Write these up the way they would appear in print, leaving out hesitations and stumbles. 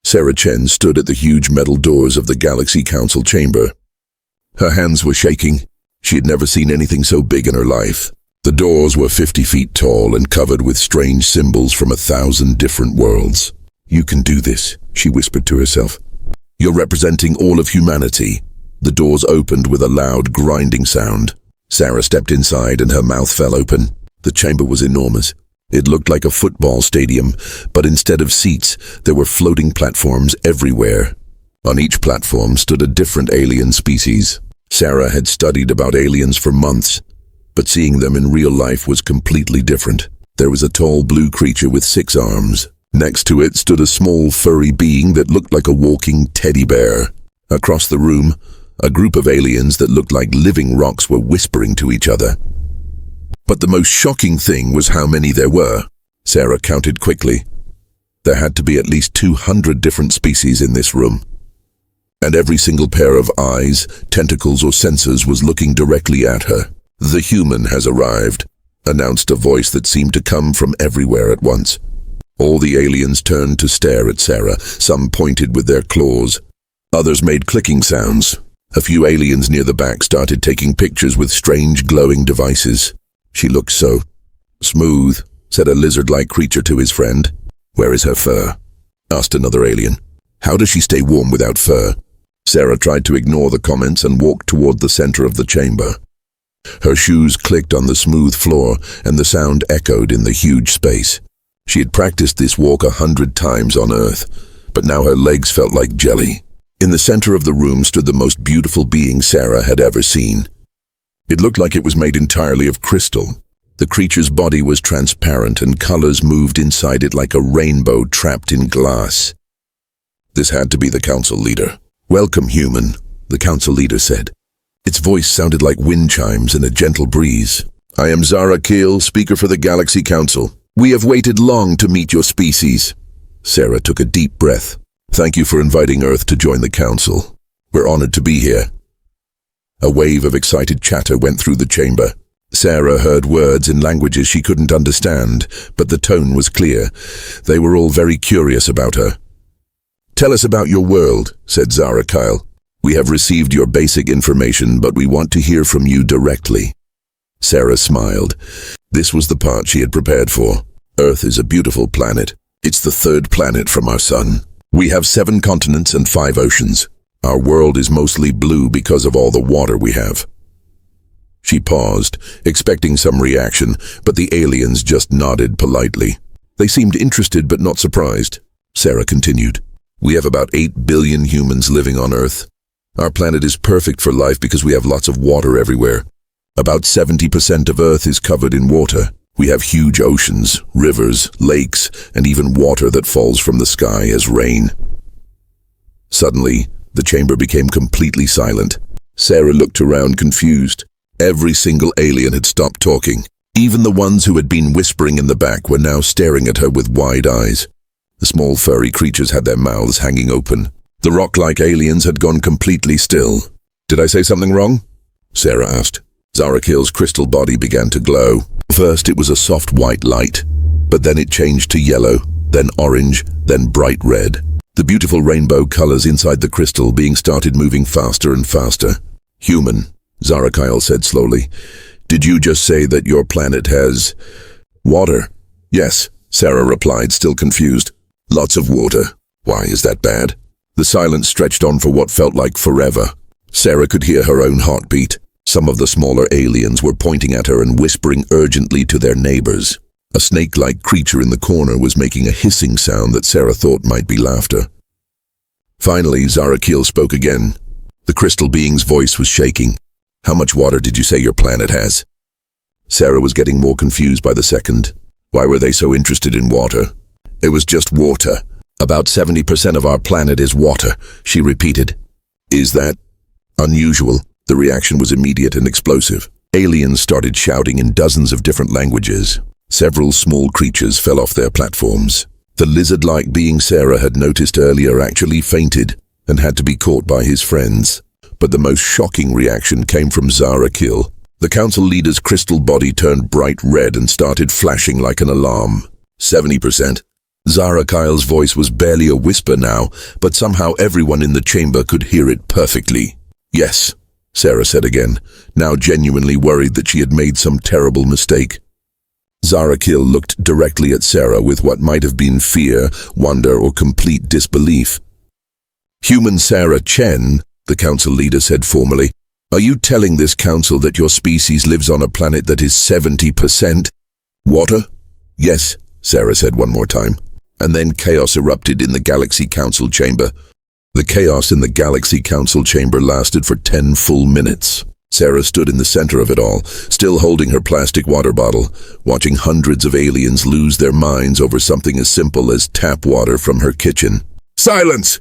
Sarah Chen stood at the huge metal doors of the Galaxy Council chamber. Her hands were shaking. She had never seen anything so big in her life. The doors were 50 feet tall and covered with strange symbols from 1,000 different worlds. "You can do this," she whispered to herself. "You're representing all of humanity." The doors opened with a loud, grinding sound. Sarah stepped inside and her mouth fell open. The chamber was enormous. It looked like a football stadium, but instead of seats, there were floating platforms everywhere. On each platform stood a different alien species. Sarah had studied about aliens for months, but seeing them in real life was completely different. There was a tall blue creature with 6 arms. Next to it stood a small furry being that looked like a walking teddy bear. Across the room, a group of aliens that looked like living rocks were whispering to each other. But the most shocking thing was how many there were. Sarah counted quickly. There had to be at least 200 different species in this room. And every single pair of eyes, tentacles or sensors was looking directly at her. "The human has arrived," announced a voice that seemed to come from everywhere at once. All the aliens turned to stare at Sarah. Some pointed with their claws. Others made clicking sounds. A few aliens near the back started taking pictures with strange glowing devices. "She looks so smooth," said a lizard-like creature to his friend. "Where is her fur?" asked another alien. "How does she stay warm without fur?" Sarah tried to ignore the comments and walked toward the center of the chamber. Her shoes clicked on the smooth floor, and the sound echoed in the huge space. She had practiced this walk 100 times on Earth, but now her legs felt like jelly. In the center of the room stood the most beautiful being Sarah had ever seen. It looked like it was made entirely of crystal. The creature's body was transparent and colors moved inside it like a rainbow trapped in glass. This had to be the council leader. "Welcome, human," the council leader said. Its voice sounded like wind chimes in a gentle breeze. "I am Zara Keel, speaker for the Galaxy Council. We have waited long to meet your species." Sarah took a deep breath. "Thank you for inviting Earth to join the council. We're honored to be here." A wave of excited chatter went through the chamber. Sarah heard words in languages she couldn't understand, but the tone was clear. They were all very curious about her. "Tell us about your world," said Zara Kyle. "We have received your basic information, but we want to hear from you directly." Sarah smiled. This was the part she had prepared for. Earth is a beautiful planet. It's the 3rd planet from our sun. We have 7 continents and 5 oceans. Our world is mostly blue because of all the water we have. She paused, expecting some reaction, but the aliens just nodded politely. They seemed interested but not surprised. Sarah continued. "We have about 8 billion humans living on Earth. Our planet is perfect for life because we have lots of water everywhere. About 70% of Earth is covered in water. We have huge oceans, rivers, lakes, and even water that falls from the sky as rain." Suddenly, the chamber became completely silent. Sarah looked around confused. Every single alien had stopped talking. Even the ones who had been whispering in the back were now staring at her with wide eyes. The small furry creatures had their mouths hanging open. The rock-like aliens had gone completely still. "Did I say something wrong?" Sarah asked. Zarakil's crystal body began to glow. First it was a soft white light, but then it changed to yellow, then orange, then bright red. The beautiful rainbow colors inside the crystal being started moving faster and faster. "Human," Zarakil said slowly. "Did you just say that your planet has water?" "Yes," Sarah replied, still confused. "Lots of water. Why, is that bad?" The silence stretched on for what felt like forever. Sarah could hear her own heartbeat. Some of the smaller aliens were pointing at her and whispering urgently to their neighbors. A snake-like creature in the corner was making a hissing sound that Sarah thought might be laughter. Finally, Zarakil spoke again. The crystal being's voice was shaking. "How much water did you say your planet has?" Sarah was getting more confused by the second. Why were they so interested in water? "It was just water. About 70% of our planet is water," she repeated. "Is that unusual?" The reaction was immediate and explosive. Aliens started shouting in dozens of different languages. Several small creatures fell off their platforms. The lizard-like being Sarah had noticed earlier actually fainted and had to be caught by his friends. But the most shocking reaction came from Zarakil. The council leader's crystal body turned bright red and started flashing like an alarm. 70%. Zara Kyle's voice was barely a whisper now, but somehow everyone in the chamber could hear it perfectly. Yes, Sarah said again, now genuinely worried that she had made some terrible mistake. Zara Kyle looked directly at Sarah with what might have been fear, wonder, or complete disbelief. Human Sarah Chen, the council leader said formally, are you telling this council that your species lives on a planet that is 70% water? Yes, Sarah said one more time. And then chaos erupted in the Galaxy Council chamber. The chaos in the Galaxy Council chamber lasted for 10 full minutes. Sarah stood in the center of it all, still holding her plastic water bottle, watching hundreds of aliens lose their minds over something as simple as tap water from her kitchen. Silence!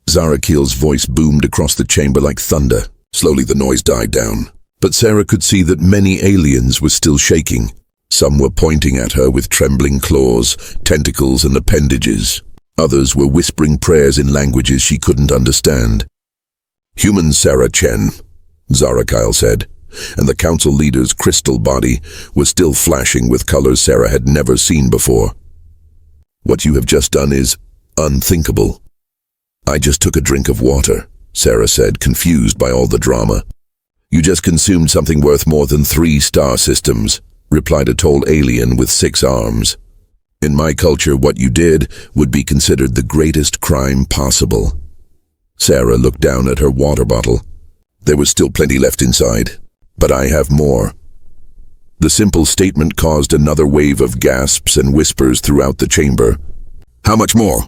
Zara Keel's voice boomed across the chamber like thunder. Slowly the noise died down, but Sarah could see that many aliens were still shaking. Some were pointing at her with trembling claws, tentacles, and appendages. Others were whispering prayers in languages she couldn't understand. Human Sarah Chen, Zara Kyle said, and the council leader's crystal body was still flashing with colors Sarah had never seen before. What you have just done is unthinkable. I just took a drink of water, Sarah said, confused by all the drama. You just consumed something worth more than 3 star systems, replied a tall alien with 6 arms. In my culture, what you did would be considered the greatest crime possible. Sarah looked down at her water bottle. There was still plenty left inside, but I have more. The simple statement caused another wave of gasps and whispers throughout the chamber. How much more?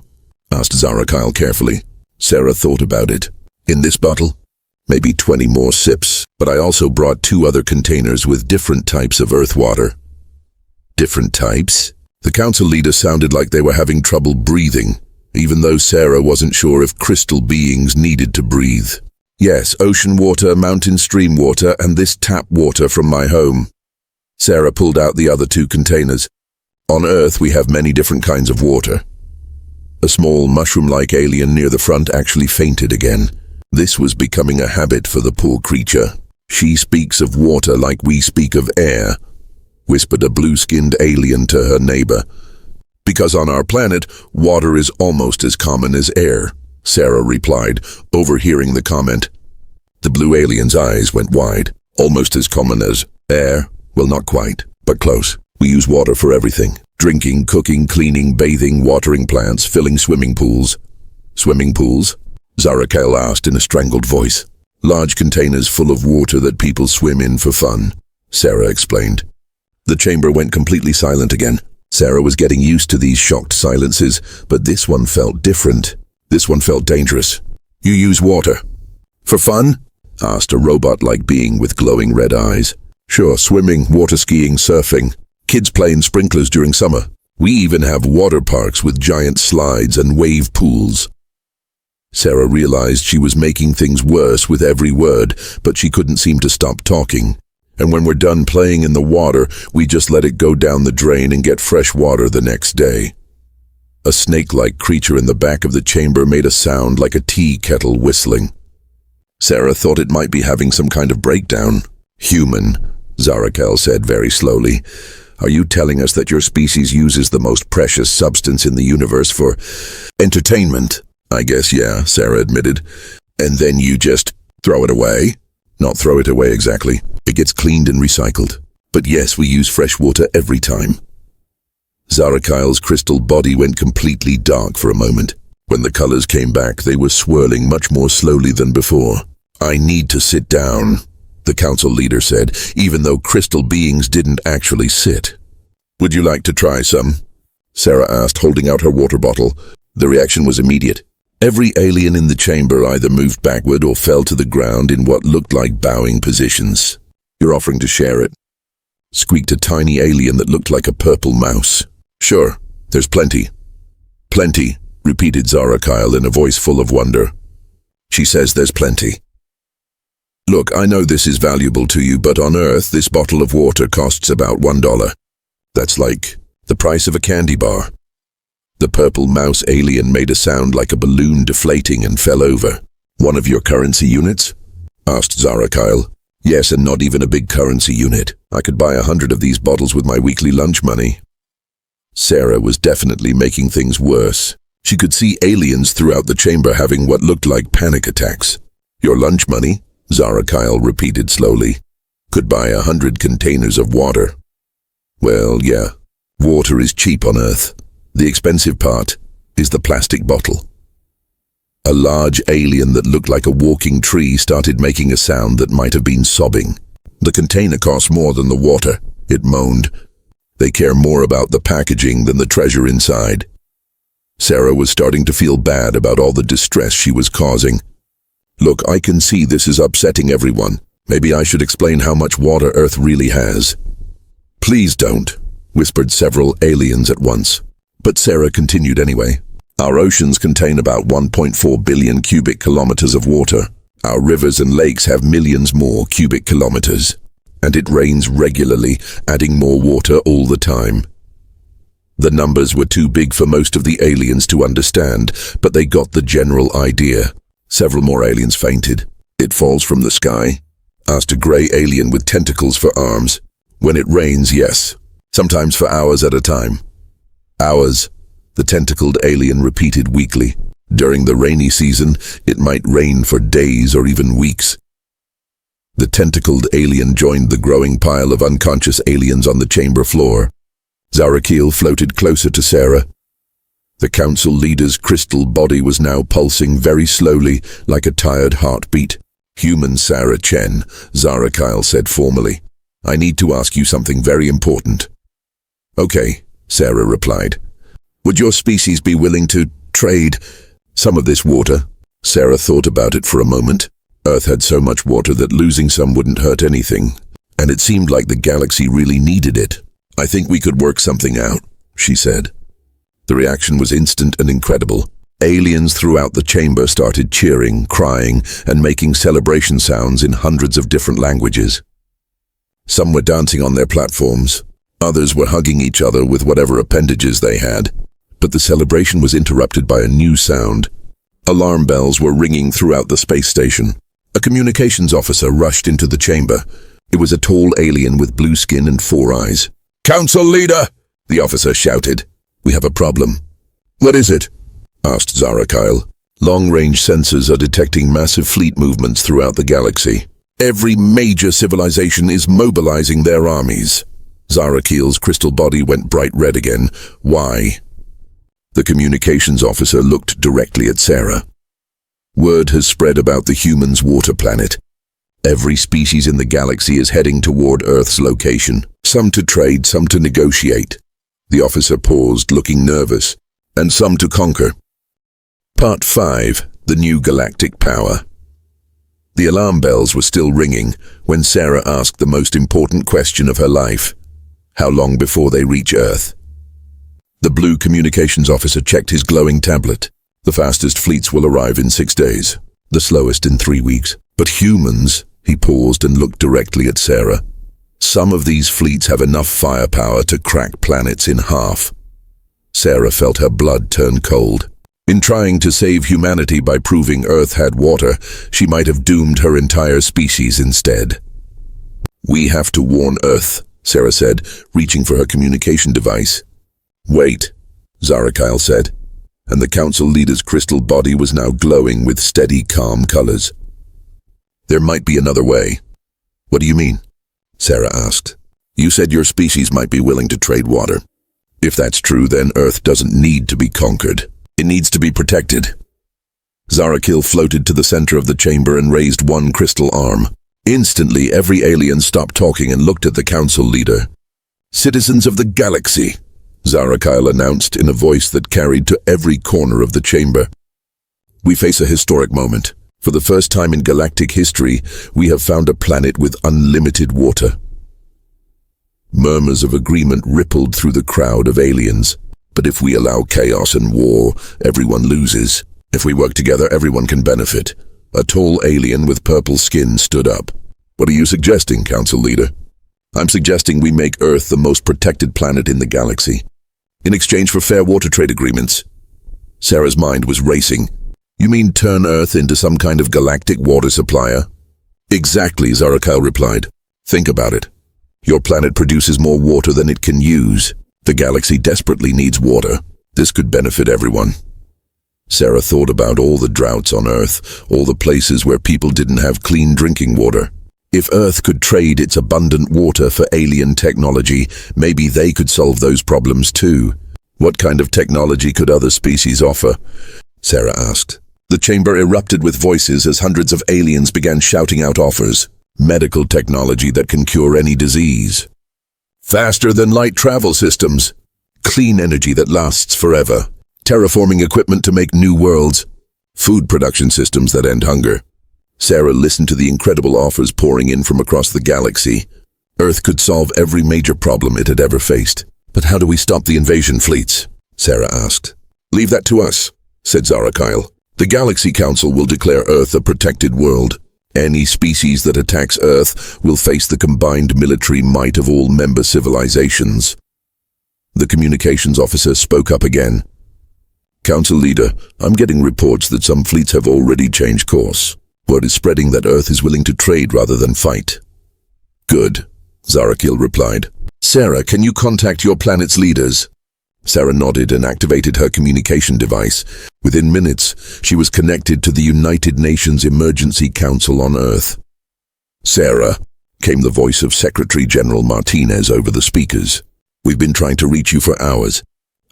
Asked Zara Kyle carefully. Sarah thought about it. In this bottle? Maybe 20 more sips, but I also brought 2 other containers with different types of earth water. Different types? The council leader sounded like they were having trouble breathing, even though Sarah wasn't sure if crystal beings needed to breathe. Yes, ocean water, mountain stream water, and this tap water from my home. Sarah pulled out the other 2 containers. On Earth, we have many different kinds of water. A small mushroom-like alien near the front actually fainted again. This was becoming a habit for the poor creature. She speaks of water like we speak of air, whispered a blue-skinned alien to her neighbor. Because on our planet, water is almost as common as air, Sarah replied, overhearing the comment. The blue alien's eyes went wide. Almost as common as air? Well, not quite, but close. We use water for everything. Drinking, cooking, cleaning, bathing, watering plants, filling swimming pools. Swimming pools? Zara Kyle asked in a strangled voice. Large containers full of water that people swim in for fun, Sarah explained. The chamber went completely silent again. Sarah was getting used to these shocked silences, but this one felt different. This one felt dangerous. You use water? For fun? Asked a robot-like being with glowing red eyes. Sure, swimming, water skiing, surfing. Kids play in sprinklers during summer. We even have water parks with giant slides and wave pools. Sarah realized she was making things worse with every word, but she couldn't seem to stop talking. And when we're done playing in the water, we just let it go down the drain and get fresh water the next day. A snake-like creature in the back of the chamber made a sound like a tea kettle whistling. Sarah thought it might be having some kind of breakdown. Human, Zara Kyle said very slowly. Are you telling us that your species uses the most precious substance in the universe for entertainment? I guess, yeah, Sarah admitted. And then you just throw it away? Not throw it away exactly. It gets cleaned and recycled. But yes, we use fresh water every time. Zara Kyle's crystal body went completely dark for a moment. When the colors came back, they were swirling much more slowly than before. I need to sit down, the council leader said, even though crystal beings didn't actually sit. Would you like to try some? Sarah asked, holding out her water bottle. The reaction was immediate. Every alien in the chamber either moved backward or fell to the ground in what looked like bowing positions. You're offering to share it? Squeaked a tiny alien that looked like a purple mouse. Sure, there's plenty. Plenty, repeated Zara Kyle in a voice full of wonder. She says there's plenty. Look, I know this is valuable to you, but on Earth, this bottle of water costs about $1. That's like the price of a candy bar. The purple mouse alien made a sound like a balloon deflating and fell over. One of your currency units? Asked Zara Kyle. Yes, and not even a big currency unit. I could buy 100 of these bottles with my weekly lunch money. Sarah was definitely making things worse. She could see aliens throughout the chamber having what looked like panic attacks. "Your lunch money," Zara Kyle repeated slowly, "could buy 100 containers of water." Well, yeah, water is cheap on Earth. The expensive part is the plastic bottle. A large alien that looked like a walking tree started making a sound that might have been sobbing. "The container costs more than the water," it moaned. "They care more about the packaging than the treasure inside." Sarah was starting to feel bad about all the distress she was causing. "Look, I can see this is upsetting everyone. Maybe I should explain how much water Earth really has." "Please don't," whispered several aliens at once. But Sarah continued anyway. "Our oceans contain about 1.4 billion cubic kilometers of water. Our rivers and lakes have millions more cubic kilometers. And it rains regularly, adding more water all the time." The numbers were too big for most of the aliens to understand, but they got the general idea. Several more aliens fainted. "It falls from the sky?" asked a grey alien with tentacles for arms. "When it rains, yes. Sometimes for hours at a time." "Hours," the tentacled alien repeated weakly. "During the rainy season, it might rain for days or even weeks." The tentacled alien joined the growing pile of unconscious aliens on the chamber floor. Zarakil floated closer to Sarah. The council leader's crystal body was now pulsing very slowly, like a tired heartbeat. "Human Sarah Chen," Zarakil said formally. "I need to ask you something very important." "Okay," Sarah replied. "Would your species be willing to trade some of this water?" Sarah thought about it for a moment. Earth had so much water that losing some wouldn't hurt anything, and it seemed like the galaxy really needed it. "I think we could work something out," she said. The reaction was instant and incredible. Aliens throughout the chamber started cheering, crying, and making celebration sounds in hundreds of different languages. Some were dancing on their platforms. Others were hugging each other with whatever appendages they had. But the celebration was interrupted by a new sound. Alarm bells were ringing throughout the space station. A communications officer rushed into the chamber. It was a tall alien with blue skin and 4 eyes. "Council leader!" the officer shouted. "We have a problem." "What is it?" asked Zarakil. "Long-range sensors are detecting massive fleet movements throughout the galaxy. Every major civilization is mobilizing their armies." Zarakil's crystal body went bright red again. "Why?" The communications officer looked directly at Sarah. "Word has spread about the humans' water planet. Every species in the galaxy is heading toward Earth's location. Some to trade, some to negotiate." The officer paused, looking nervous. "And some to conquer." Part 5. The New Galactic Power. The alarm bells were still ringing when Sarah asked the most important question of her life. How long before they reach Earth? The blue communications officer checked his glowing tablet. "The fastest fleets will arrive in 6 days, the slowest in 3 weeks. But humans," he paused and looked directly at Sarah. "Some of these fleets have enough firepower to crack planets in half." Sarah felt her blood turn cold. In trying to save humanity by proving Earth had water, she might have doomed her entire species instead. "We have to warn Earth," Sarah said, reaching for her communication device. "Wait," Zarakil said, and the council leader's crystal body was now glowing with steady, calm colors. "There might be another way." "What do you mean?" Sarah asked. "You said your species might be willing to trade water. If that's true, then Earth doesn't need to be conquered. It needs to be protected." Zarakil floated to the center of the chamber and raised one crystal arm. Instantly, every alien stopped talking and looked at the council leader. "Citizens of the galaxy," Zarakil announced in a voice that carried to every corner of the chamber. "We face a historic moment. For the first time in galactic history, we have found a planet with unlimited water." Murmurs of agreement rippled through the crowd of aliens. "But if we allow chaos and war, everyone loses. If we work together, everyone can benefit." A tall alien with purple skin stood up. "What are you suggesting, Council Leader?" "I'm suggesting we make Earth the most protected planet in the galaxy, in exchange for fair water trade agreements." Sarah's mind was racing. "You mean turn Earth into some kind of galactic water supplier?" "Exactly," Zarakil replied. "Think about it. Your planet produces more water than it can use. The galaxy desperately needs water. This could benefit everyone. Sarah thought about all the droughts on Earth, all the places where people didn't have clean drinking water. If Earth could trade its abundant water for alien technology, maybe they could solve those problems too. What kind of technology could other species offer? Sarah asked. The chamber erupted with voices as hundreds of aliens began shouting out offers. Medical technology that can cure any disease. Faster than light travel systems. Clean energy that lasts forever. Terraforming equipment to make new worlds. Food production systems that end hunger. Sarah listened to the incredible offers pouring in from across the galaxy. Earth could solve every major problem it had ever faced. But how do we stop the invasion fleets? Sarah asked. Leave that to us, said Zarakyle. The Galaxy Council will declare Earth a protected world. Any species that attacks Earth will face the combined military might of all member civilizations. The communications officer spoke up again. Council leader, I'm getting reports that some fleets have already changed course. Word is spreading that Earth is willing to trade rather than fight. Good, Zarakil replied. Sarah, can you contact your planet's leaders? Sarah nodded and activated her communication device. Within minutes, she was connected to the United Nations Emergency Council on Earth. Sarah, came the voice of Secretary General Martinez over the speakers. We've been trying to reach you for hours.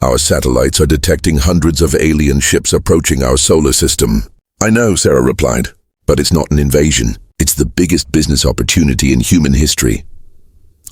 Our satellites are detecting hundreds of alien ships approaching our solar system. I know, Sarah replied, but it's not an invasion. It's the biggest business opportunity in human history.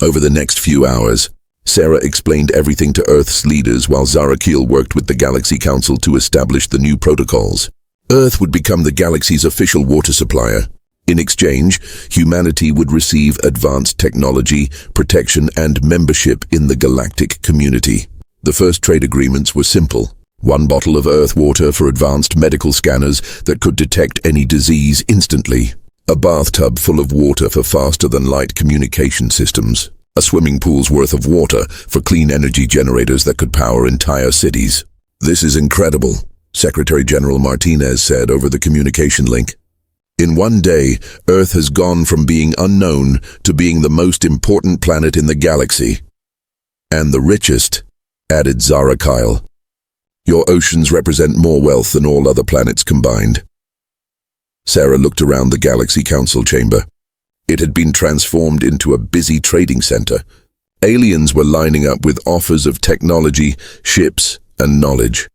Over the next few hours, Sarah explained everything to Earth's leaders while Zarakil worked with the Galaxy Council to establish the new protocols. Earth would become the galaxy's official water supplier. In exchange, humanity would receive advanced technology, protection, and membership in the galactic community. The first trade agreements were simple. 1 bottle of Earth water for advanced medical scanners that could detect any disease instantly. A bathtub full of water for faster-than-light communication systems. A swimming pool's worth of water for clean energy generators that could power entire cities. This is incredible, Secretary General Martinez said over the communication link. In one day, Earth has gone from being unknown to being the most important planet in the galaxy. And the richest, added Zarakyle. Your oceans represent more wealth than all other planets combined. Sarah looked around the Galaxy Council chamber. It had been transformed into a busy trading center. Aliens were lining up with offers of technology, ships, and knowledge.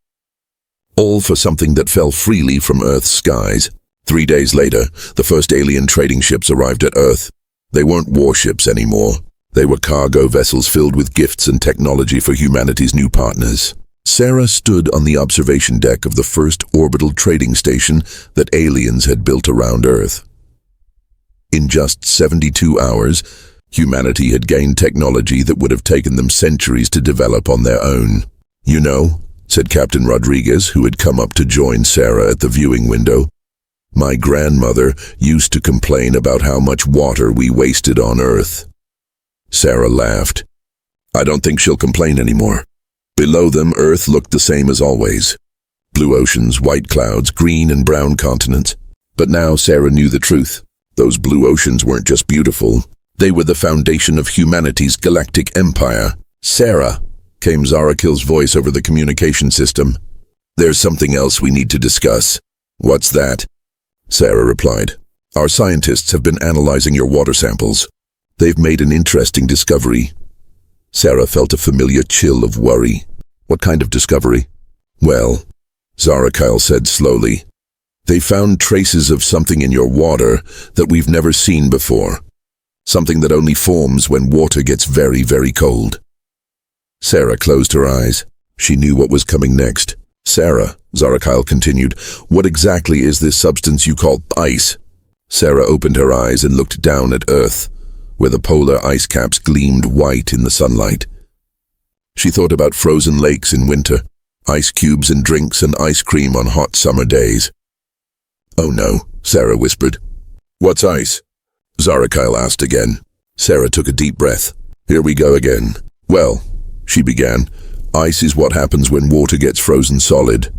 All for something that fell freely from Earth's skies. 3 days later, the first alien trading ships arrived at Earth. They weren't warships anymore. They were cargo vessels filled with gifts and technology for humanity's new partners. Sarah stood on the observation deck of the first orbital trading station that aliens had built around Earth. In just 72 hours, humanity had gained technology that would have taken them centuries to develop on their own. You know, said Captain Rodriguez, who had come up to join Sarah at the viewing window, my grandmother used to complain about how much water we wasted on Earth. Sarah laughed. I don't think she'll complain anymore. Below them, Earth looked the same as always. Blue oceans, white clouds, green and brown continents. But now Sarah knew the truth. Those blue oceans weren't just beautiful. They were the foundation of humanity's galactic empire. Sarah, came Zarakil's voice over the communication system. There's something else we need to discuss. What's that? Sarah replied. Our scientists have been analyzing your water samples. They've made an interesting discovery. Sarah felt a familiar chill of worry. What kind of discovery? Well, Zarakyle said slowly, they found traces of something in your water that we've never seen before. Something that only forms when water gets very, very cold. Sarah closed her eyes. She knew what was coming next. Sarah, Zarakyle continued, what exactly is this substance you call ice? Sarah opened her eyes and looked down at Earth, where the polar ice caps gleamed white in the sunlight. She thought about frozen lakes in winter, ice cubes and drinks and ice cream on hot summer days. Oh no, Sarah whispered. What's ice? Zarakyle asked again. Sarah took a deep breath. Here we go again. Well, she began, ice is what happens when water gets frozen solid.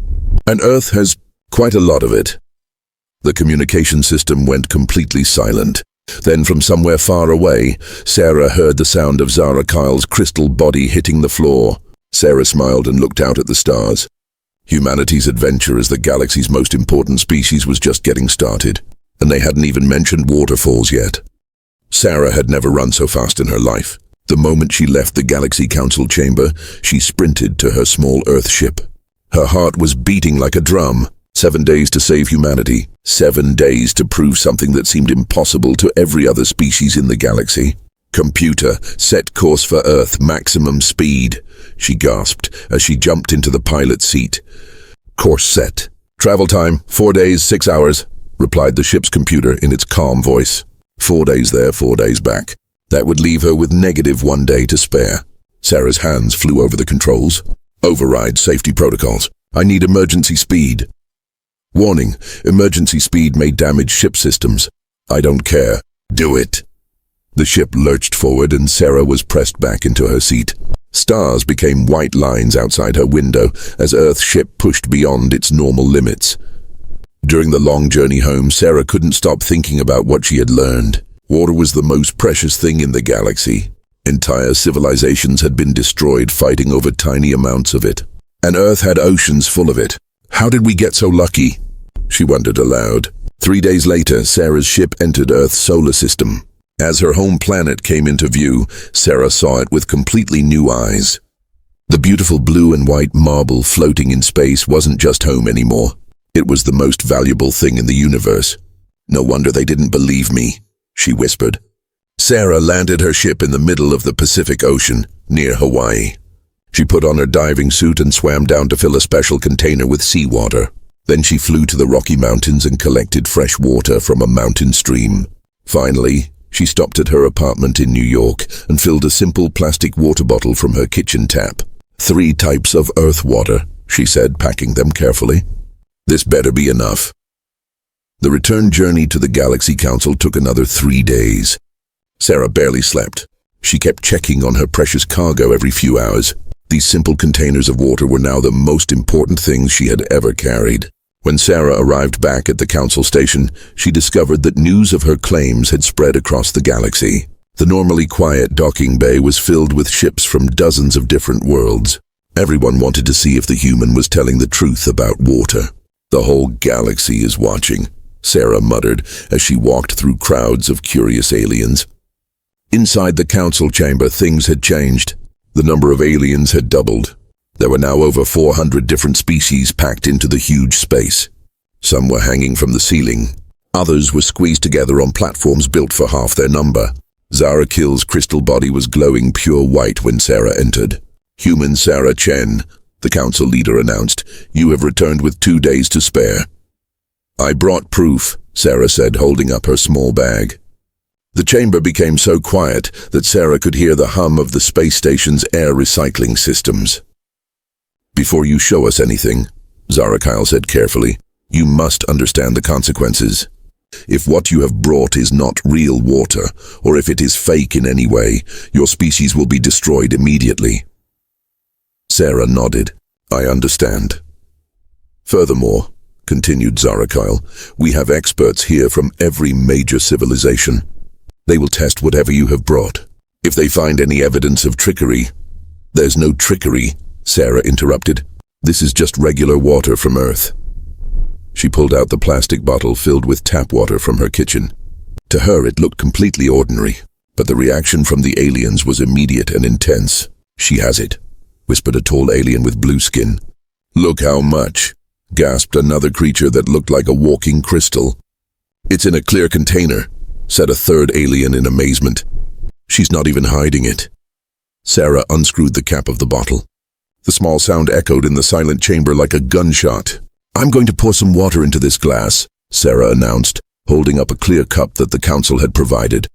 And Earth has quite a lot of it. The communication system went completely silent. Then from somewhere far away, Sarah heard the sound of Zara Kyle's crystal body hitting the floor. Sarah smiled and looked out at the stars. Humanity's adventure as the galaxy's most important species was just getting started, and they hadn't even mentioned waterfalls yet. Sarah had never run so fast in her life. The moment she left the Galaxy Council chamber, she sprinted to her small Earth ship. Her heart was beating like a drum. 7 days to save humanity. 7 days to prove something that seemed impossible to every other species in the galaxy. Computer, set course for Earth, maximum speed, she gasped as she jumped into the pilot's seat. Course set. Travel time, 4 days, 6 hours, replied the ship's computer in its calm voice. 4 days there, 4 days back. That would leave her with -1 day to spare. Sarah's hands flew over the controls. Override safety protocols. I need emergency speed. Warning, emergency speed may damage ship systems. I don't care. Do it. The ship lurched forward and Sarah was pressed back into her seat. Stars became white lines outside her window as Earth's ship pushed beyond its normal limits. During the long journey home, Sarah couldn't stop thinking about what she had learned. Water was the most precious thing in the galaxy. Entire civilizations had been destroyed fighting over tiny amounts of it. And Earth had oceans full of it. How did we get so lucky? She wondered aloud. 3 days later, Sarah's ship entered Earth's solar system. As her home planet came into view, Sarah saw it with completely new eyes. The beautiful blue and white marble floating in space wasn't just home anymore. It was the most valuable thing in the universe. No wonder they didn't believe me, she whispered. Sarah landed her ship in the middle of the Pacific Ocean, near Hawaii. She put on her diving suit and swam down to fill a special container with seawater. Then she flew to the Rocky Mountains and collected fresh water from a mountain stream. Finally, she stopped at her apartment in New York and filled a simple plastic water bottle from her kitchen tap. 3 types of earth water, she said, packing them carefully. This better be enough. The return journey to the Galaxy Council took another 3 days. Sarah barely slept. She kept checking on her precious cargo every few hours. These simple containers of water were now the most important things she had ever carried. When Sarah arrived back at the council station, she discovered that news of her claims had spread across the galaxy. The normally quiet docking bay was filled with ships from dozens of different worlds. Everyone wanted to see if the human was telling the truth about water. The whole galaxy is watching, Sarah muttered as she walked through crowds of curious aliens. Inside the council chamber, things had changed. The number of aliens had doubled. There were now over 400 different species packed into the huge space. Some were hanging from the ceiling. Others were squeezed together on platforms built for half their number. Zara Kill's crystal body was glowing pure white when Sarah entered. Human Sarah Chen, the council leader announced, you have returned with 2 days to spare. I brought proof, Sarah said, holding up her small bag. The chamber became so quiet that Sarah could hear the hum of the space station's air recycling systems. Before you show us anything, Zara Kyle said carefully, you must understand the consequences. If what you have brought is not real water, or if it is fake in any way, your species will be destroyed immediately. Sarah nodded. I understand. Furthermore, continued Zara Kyle, we have experts here from every major civilization. They will test whatever you have brought. If they find any evidence of trickery— There's no trickery, Sarah interrupted. This is just regular water from Earth. She pulled out the plastic bottle filled with tap water from her kitchen. To her it looked completely ordinary, but the reaction from the aliens was immediate and intense. She has it, whispered a tall alien with blue skin. Look how much, gasped another creature that looked like a walking crystal. It's in a clear container, said a third alien in amazement. She's not even hiding it. Sarah unscrewed the cap of the bottle. The small sound echoed in the silent chamber like a gunshot. I'm going to pour some water into this glass, Sarah announced, holding up a clear cup that the council had provided.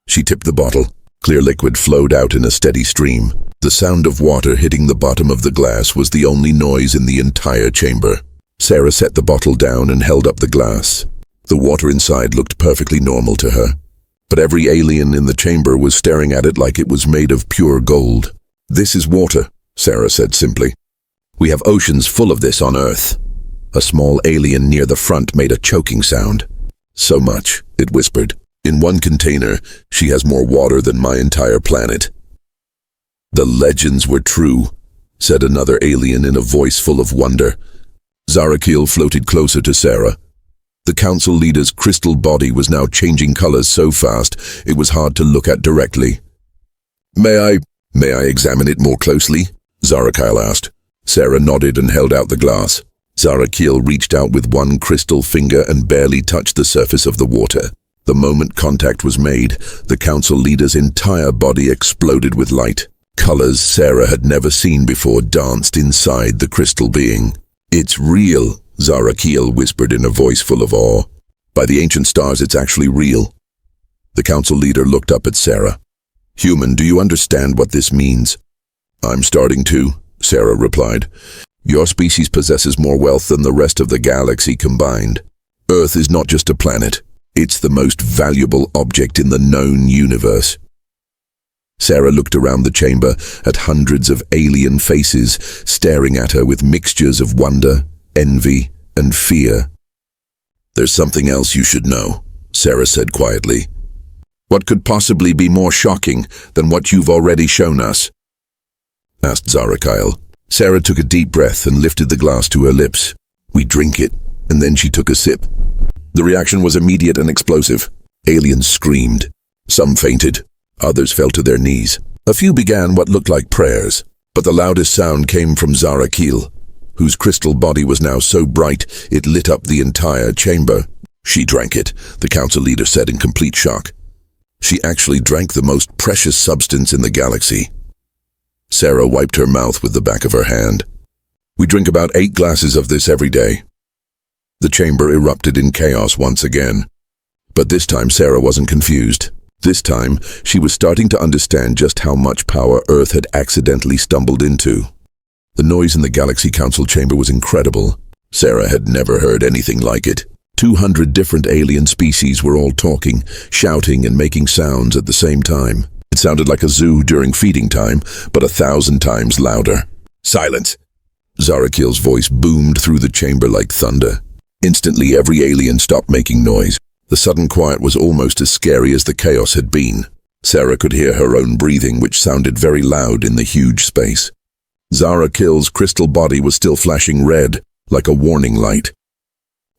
She tipped the bottle. Clear liquid flowed out in a steady stream. The sound of water hitting the bottom of the glass was the only noise in the entire chamber. Sarah set the bottle down and held up the glass. The water inside looked perfectly normal to her, but every alien in the chamber was staring at it like it was made of pure gold. This is water, Sarah said simply. We have oceans full of this on Earth. A small alien near the front made a choking sound. So much, it whispered. In one container, she has more water than my entire planet." "The legends were true," said another alien in a voice full of wonder. Zarakil floated closer to Sarah. The council leader's crystal body was now changing colors so fast it was hard to look at directly. May I examine it more closely?" Zarakil asked. Sarah nodded and held out the glass. Zarakil reached out with one crystal finger and barely touched the surface of the water. The moment contact was made, the council leader's entire body exploded with light. Colors Sarah had never seen before danced inside the crystal being. "It's real," Zarakil whispered in a voice full of awe. "By the ancient stars, it's actually real." The council leader looked up at Sarah. "Human, do you understand what this means?" "I'm starting to," Sarah replied. "Your species possesses more wealth than the rest of the galaxy combined. Earth is not just a planet. It's the most valuable object in the known universe." Sarah looked around the chamber at hundreds of alien faces staring at her with mixtures of wonder, envy, and fear. "There's something else you should know," Sarah said quietly. "What could possibly be more shocking than what you've already shown us?" asked Zarakil. Sarah took a deep breath and lifted the glass to her lips. "We drink it," and then she took a sip. The reaction was immediate and explosive. Aliens screamed. Some fainted. Others fell to their knees. A few began what looked like prayers, but the loudest sound came from Zarakil, whose crystal body was now so bright it lit up the entire chamber. "She drank it," the council leader said in complete shock. "She actually drank the most precious substance in the galaxy." Sarah wiped her mouth with the back of her hand. "We drink about 8 glasses of this every day." The chamber erupted in chaos once again. But this time Sarah wasn't confused. This time, she was starting to understand just how much power Earth had accidentally stumbled into. The noise in the Galaxy Council chamber was incredible. Sarah had never heard anything like it. 200 different alien species were all talking, shouting, and making sounds at the same time. It sounded like a zoo during feeding time, but 1,000 times louder. "Silence!" Zarakil's voice boomed through the chamber like thunder. Instantly, every alien stopped making noise. The sudden quiet was almost as scary as the chaos had been. Sarah could hear her own breathing, which sounded very loud in the huge space. Zarakil's crystal body was still flashing red, like a warning light.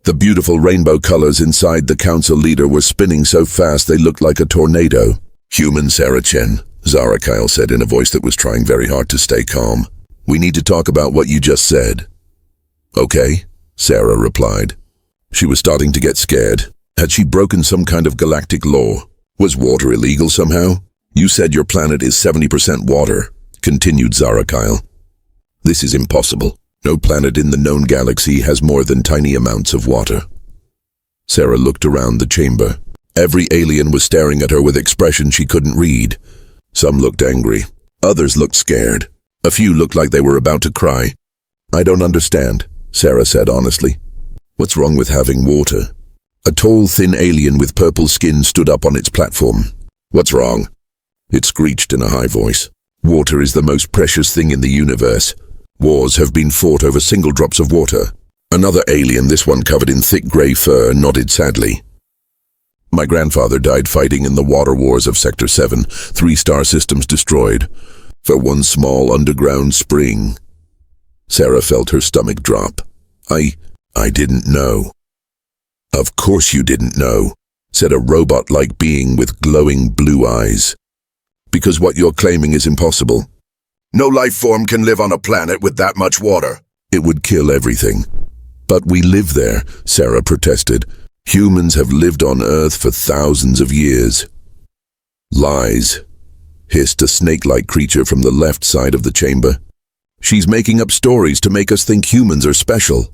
The beautiful rainbow colors inside the council leader were spinning so fast they looked like a tornado. "Human Sarah Chen," Zarakil said in a voice that was trying very hard to stay calm. "We need to talk about what you just said." "Okay," Sarah replied. She was starting to get scared. Had she broken some kind of galactic law? Was water illegal somehow? "You said your planet is 70% water," continued Zarakil. "This is impossible. No planet in the known galaxy has more than tiny amounts of water." Sarah looked around the chamber. Every alien was staring at her with expressions she couldn't read. Some looked angry. Others looked scared. A few looked like they were about to cry. "I don't understand," Sarah said honestly. "What's wrong with having water?" A tall, thin alien with purple skin stood up on its platform. "What's wrong?" It screeched in a high voice. "Water is the most precious thing in the universe. Wars have been fought over single drops of water." Another alien, this one covered in thick grey fur, nodded sadly. "My grandfather died fighting in the water wars of Sector 7, 3 star systems destroyed, for one small underground spring." Sarah felt her stomach drop. I didn't know." "Of course you didn't know," said a robot-like being with glowing blue eyes. "Because what you're claiming is impossible. No life form can live on a planet with that much water. It would kill everything." "But we live there," Sarah protested. "Humans have lived on Earth for thousands of years." "Lies," hissed a snake-like creature from the left side of the chamber. "She's making up stories to make us think humans are special."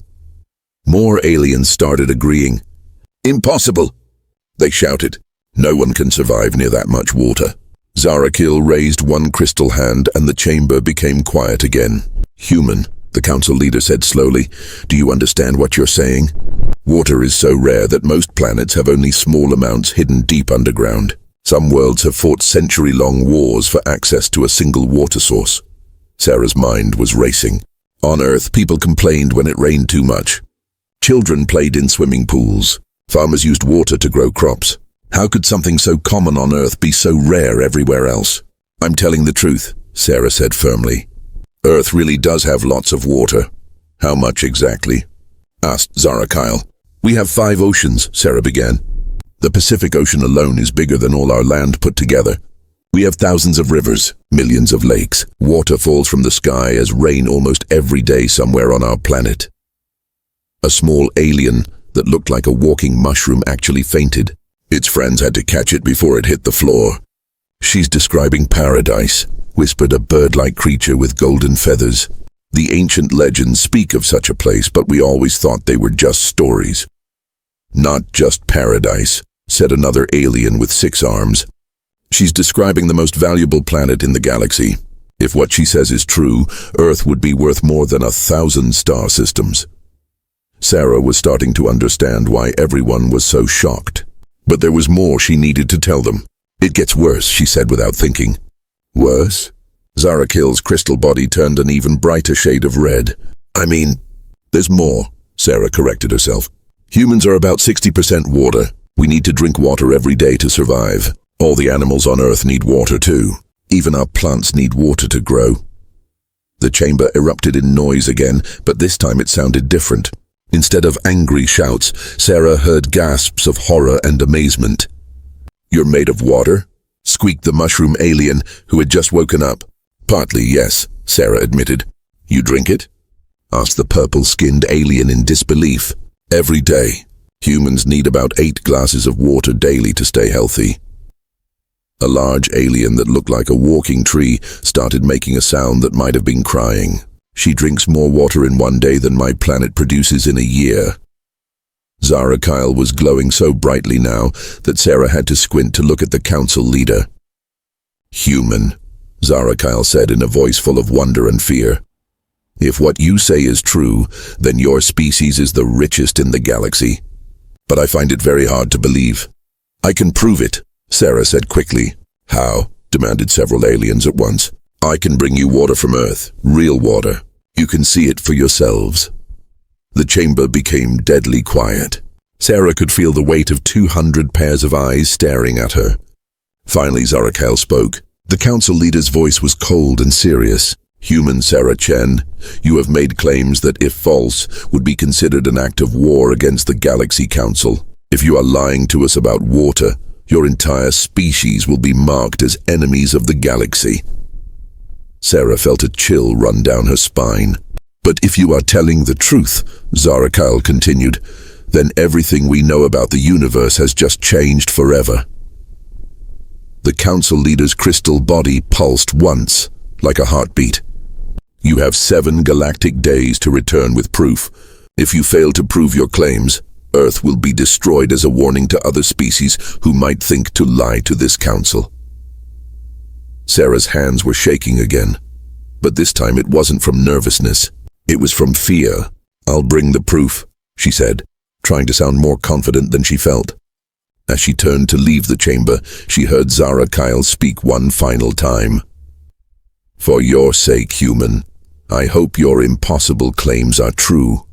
More aliens started agreeing. "Impossible!" they shouted. "No one can survive near that much water." Zarakil raised one crystal hand and the chamber became quiet again. "Human," the council leader said slowly, "do you understand what you're saying? Water is so rare that most planets have only small amounts hidden deep underground. Some worlds have fought century-long wars for access to a single water source." Sarah's mind was racing. On Earth, people complained when it rained too much. Children played in swimming pools. Farmers used water to grow crops. How could something so common on Earth be so rare everywhere else? I'm telling the truth, Sarah said firmly. Earth really does have lots of water. How much exactly? Asked Zara Kyle. We have 5 oceans, Sarah began. The Pacific Ocean alone is bigger than all our land put together. We have thousands of rivers, millions of lakes. Water falls from the sky as rain almost every day somewhere on our planet. A small alien that looked like a walking mushroom actually fainted. Its friends had to catch it before it hit the floor. She's describing paradise, whispered a bird-like creature with golden feathers. The ancient legends speak of such a place, but we always thought they were just stories. Not just paradise, said another alien with 6 arms. She's describing the most valuable planet in the galaxy. If what she says is true, Earth would be worth more than 1,000 star systems. Sarah was starting to understand why everyone was so shocked. But there was more she needed to tell them. It gets worse, she said without thinking. Worse? Zara Kill's crystal body turned an even brighter shade of red. I mean, there's more, Sarah corrected herself. Humans are about 60% water. We need to drink water every day to survive. All the animals on Earth need water too. Even our plants need water to grow. The chamber erupted in noise again, but this time it sounded different. Instead of angry shouts, Sarah heard gasps of horror and amazement. You're made of water? Squeaked the mushroom alien, who had just woken up. Partly, yes, Sarah admitted. You drink it? Asked the purple-skinned alien in disbelief. Every day. Humans need about 8 glasses of water daily to stay healthy. A large alien that looked like a walking tree started making a sound that might have been crying. She drinks more water in one day than my planet produces in a year. Zara Kyle was glowing so brightly now that Sarah had to squint to look at the council leader. Human, Zara Kyle said in a voice full of wonder and fear. If what you say is true, then your species is the richest in the galaxy. But I find it very hard to believe. I can prove it, Sarah said quickly. How? Demanded several aliens at once. I can bring you water from Earth, real water. You can see it for yourselves. The chamber became deadly quiet. Sarah could feel the weight of 200 pairs of eyes staring at her. Finally, Zara Kyle spoke. The council leader's voice was cold and serious. Human Sarah Chen, you have made claims that, if false, would be considered an act of war against the Galaxy Council. If you are lying to us about water, your entire species will be marked as enemies of the galaxy. Sarah felt a chill run down her spine. But if you are telling the truth, Zara Kyle continued, then everything we know about the universe has just changed forever. The council leader's crystal body pulsed once, like a heartbeat. You have 7 galactic days to return with proof. If you fail to prove your claims, Earth will be destroyed as a warning to other species who might think to lie to this council. Sarah's hands were shaking again, but this time it wasn't from nervousness. It was from fear. I'll bring the proof, she said, trying to sound more confident than she felt. As she turned to leave the chamber, she heard Zara Kyle speak one final time. For your sake, human, I hope your impossible claims are true.